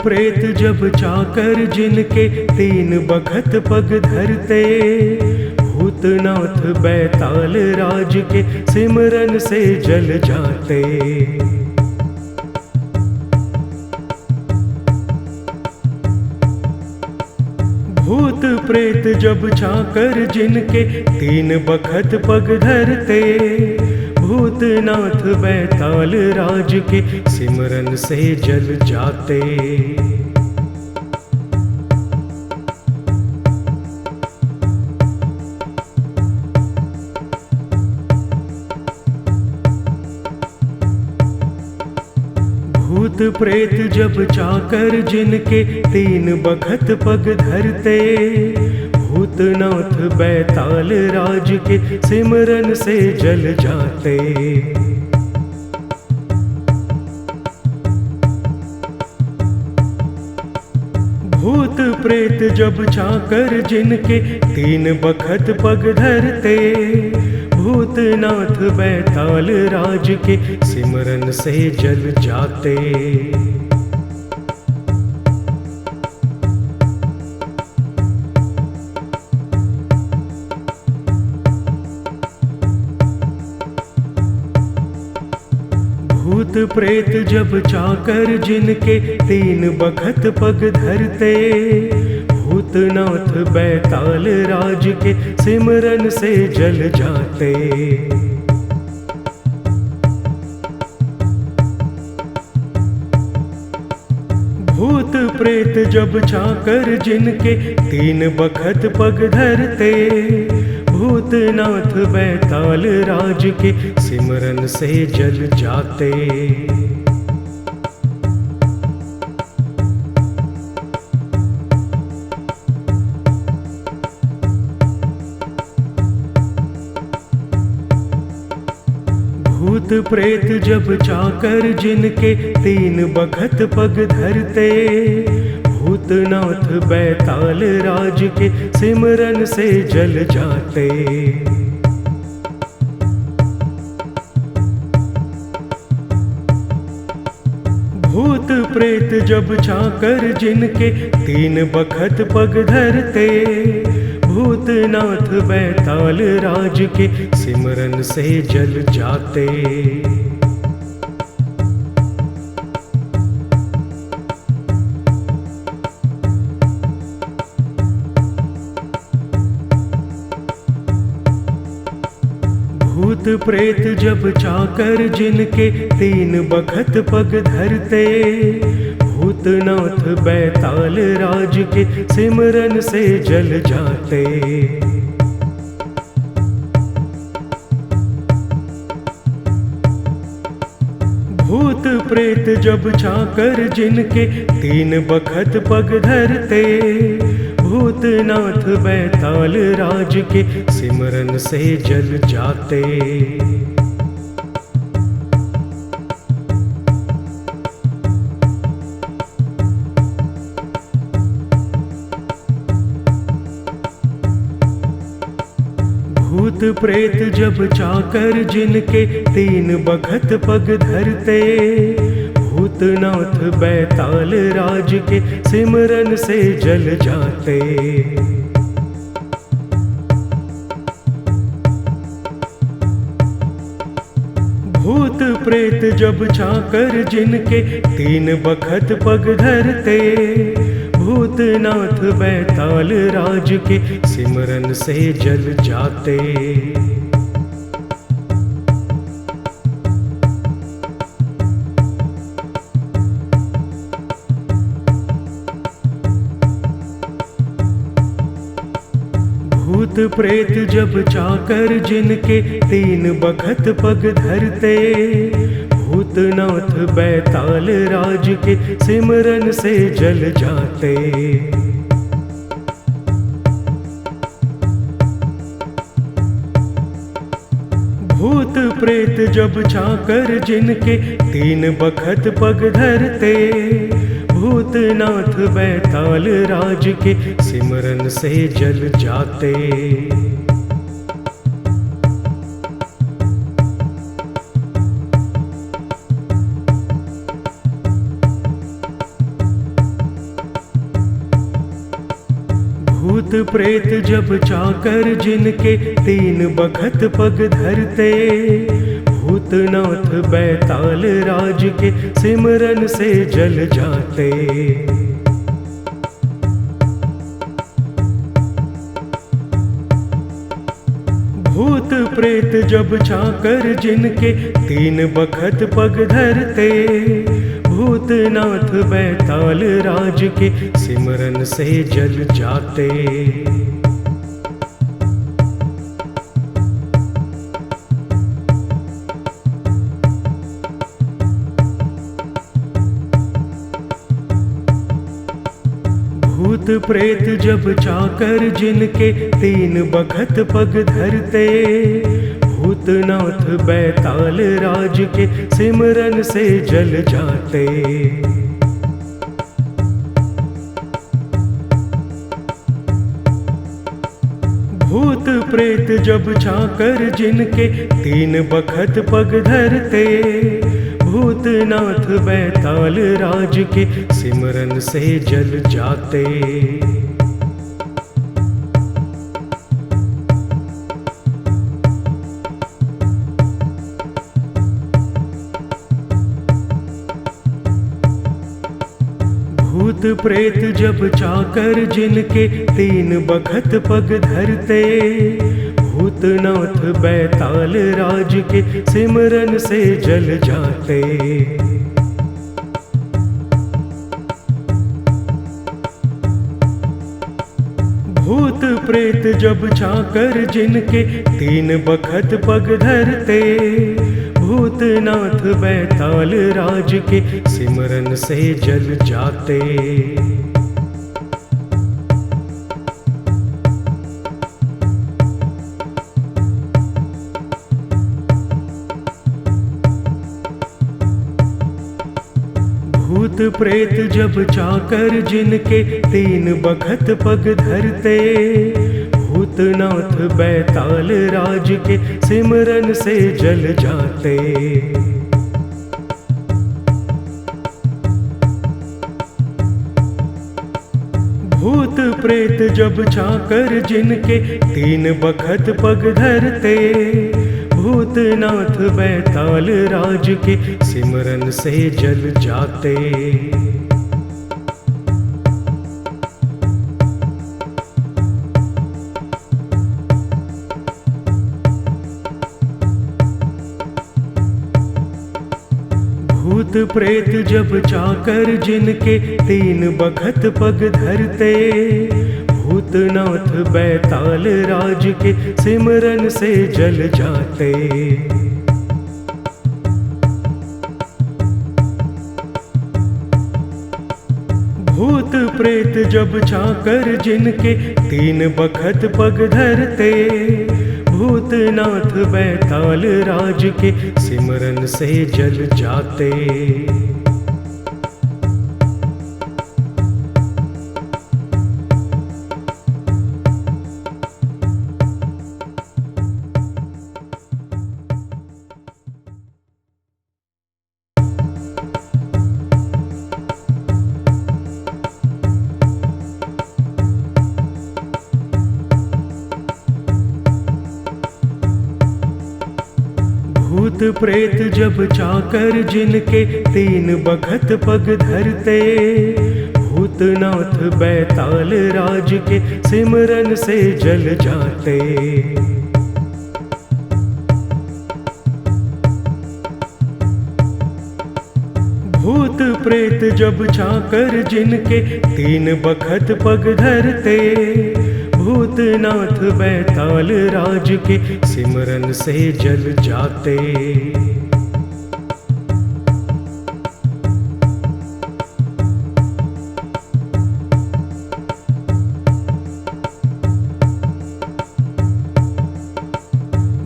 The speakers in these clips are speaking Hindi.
प्रेत जब चाकर जिनके तीन बखत पग धरते, भूतनाथ बैताल राज के सिमरन से जल जाते। भूत प्रेत जब चाकर जिनके तीन बखत पग धरते, भूतनाथ बैताल राज के सिमरन से जल जाते। भूत प्रेत जब चाकर जिनके तीन बखत पग धरते, भूतनाथ बैताल राज के सिमरन से जल जाते। भूत प्रेत जब चाकर जिनके तीन बखत पग धरते, भूतनाथ बैताल राज के सिमरन से जल जाते। भूत प्रेत जब चाकर जिनके तीन बखत पग धरते, भूतनाथ बैताल राज के सिमरन से जल जाते। भूत प्रेत जब चाकर जिनके तीन बखत पग धरते, भूतनाथ बैताल राज के सिमरन से जल जाते। भूत प्रेत जब चाकर जिनके तीन बखत पग धरते, भूतनाथ बैताल राज के सिमरन से जल जाते। भूत प्रेत जब चाकर जिनके तीन बखत पग धरते, भूतनाथ बैताल राज के सिमरन से जल जाते। भूत प्रेत जब चाकर जिनके तीन बखत पग धरते, भूतनाथ बैताल राज के सिमरन से जल जाते। भूत प्रेत जब चाकर जिनके तीन बखत पग धरते, भूतनाथ बैताल राज के सिमरन से जल जाते। भूत प्रेत जब चाकर जिनके तीन बखत पग धरते, भूतनाथ बैताल राज के सिमरन से जल जाते। भूत प्रेत जब चाकर जिनके तीन बखत पग धरते, भूतनाथ बैताल राज के सिमरन से जल जाते। भूत प्रेत जब चाकर जिनके तीन बखत पग धरते, भूतनाथ बैताल राज के सिमरन से जल जाते। भूत प्रेत जब चाकर जिनके तीन बखत पग धरते, भूतनाथ बैताल राज के सिमरन से जल जाते। भूत प्रेत जब चाकर जिनके तीन बखत पग धरते, भूतनाथ बैताल राज के सिमरन से जल जाते। भूत प्रेत जब चाकर जिनके तीन बखत पग धरते, भूतनाथ बैताल राज के सिमरन से जल जाते। भूत प्रेत जब चाकर जिनके तीन बखत पग धरते, भूतनाथ बैताल राज के सिमरन से जल जाते। भूत प्रेत जब चाकर जिनके तीन बखत पग धरते, भूतनाथ बैताल राज के सिमरन से जल जाते। भूत प्रेत जब चाकर जिनके तीन बखत पग धरते, भूतनाथ बैताल राज के सिमरन से जल जाते। भूत प्रेत जब चाकर जिनके तीन बखत पग धरते, भूतनाथ बैताल राज के सिमरन से जल जाते। भूत प्रेत जब चाकर जिनके तीन बखत पग धरते, भूतनाथ बैताल राज के सिमरन से जल जाते। भूत प्रेत जब चाकर जिनके तीन बखत पग धरते, भूतनाथ बैताल राज के सिमरन से जल जाते। भूत प्रेत जब चाकर जिनके तीन बखत पग धरते, भूतनाथ बैताल राज के सिमरन से जल जाते। भूत प्रेत जब चाकर जिनके तीन बखत पग धरते, भूतनाथ बैताल राज के सिमरन से जल जाते। भूत प्रेत जब चाकर जिनके तीन बखत पग धरते, भूतनाथ बैताल राज के सिमरन से जल जाते। भूत प्रेत जब चाकर जिनके तीन बखत पग धरते, भूतनाथ बैताल राज के सिमरन से जल जाते।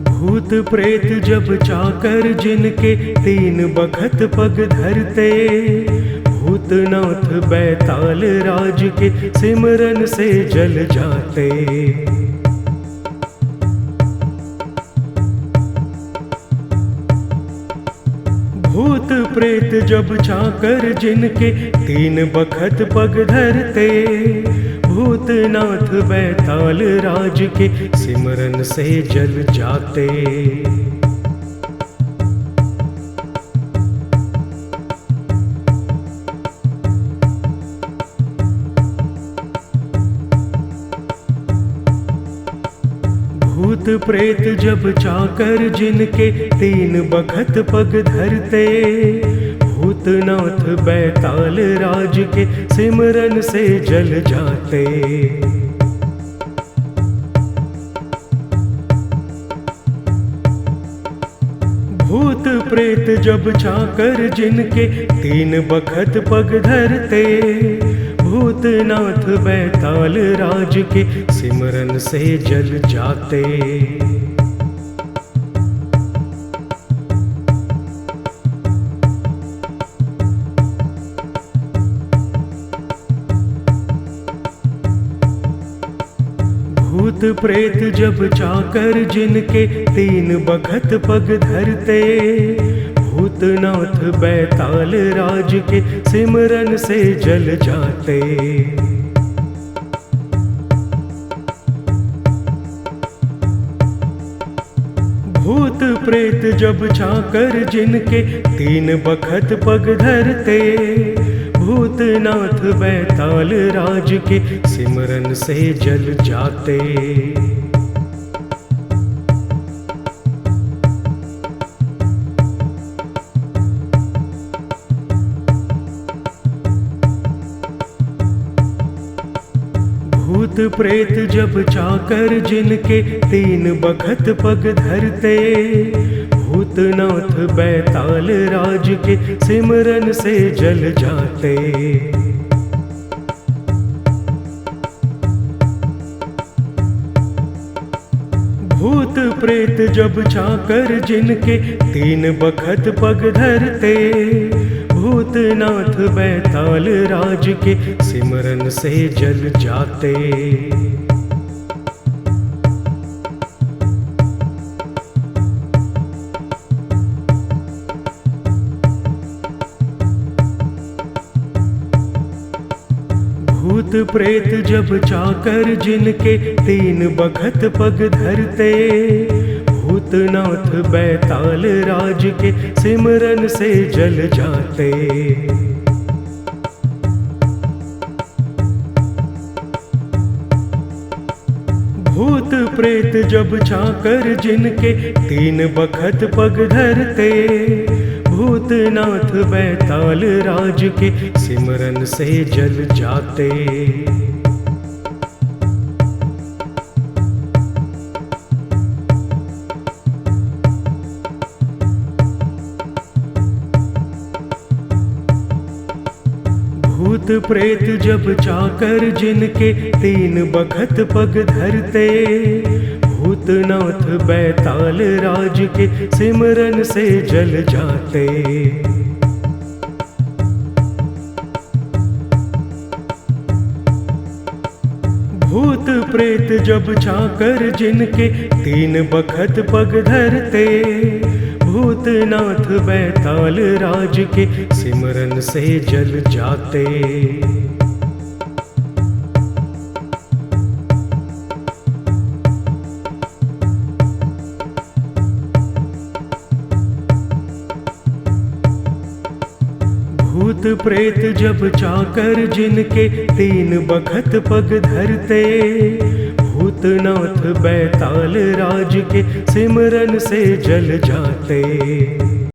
भूत प्रेत जब चाकर जिनके तीन बखत पग धरते, भूतनाथ बैताल राज के सिमरन से जल जाते। भूत प्रेत जब चाकर जिनके तीन बखत पग धरते, भूतनाथ बैताल राज के सिमरन से जल जाते। भूत प्रेत जब चाकर जिनके तीन बखत पग धरते, भूतनाथ बैताल राज के सिमरन से जल जाते। भूत प्रेत जब चाकर जिनके तीन बखत पग धरते, भूतनाथ बैताल राज के सिमरन से जल जाते। भूत प्रेत जब चाकर जिनके तीन बखत पग धरते, भूतनाथ बैताल राज के सिमरन से जल जाते। भूत प्रेत जब चाकर जिनके तीन बखत पग धरते, भूतनाथ बैताल राज के सिमरन से जल जाते। भूत प्रेत जब चाकर जिनके तीन बखत पग धरते, भूतनाथ बैताल राज के सिमरन से जल जाते। भूत प्रेत जब चाकर जिनके तीन बखत पग धरते, भूतनाथ बैताल राज के सिमरन से जल जाते। भूत प्रेत जब चाकर जिनके तीन बखत पग धरते, भूतनाथ बैताल राज के सिमरन से जल जाते। भूत प्रेत जब चाकर जिनके तीन बखत पग धरते, भूतनाथ बैताल राज के सिमरन से जल जाते। भूत प्रेत जब चाकर जिनके तीन बखत पग धरते, भूतनाथ बैताल राज के सिमरन से जल जाते। भूत प्रेत जब चाकर जिनके तीन बखत पग धरते, भूतनाथ बैताल राज के सिमरन से जल जाते। भूत प्रेत जब चाकर जिनके तीन बखत पग धरते, भूतनाथ बैताल राज के सिमरन से जल जाते।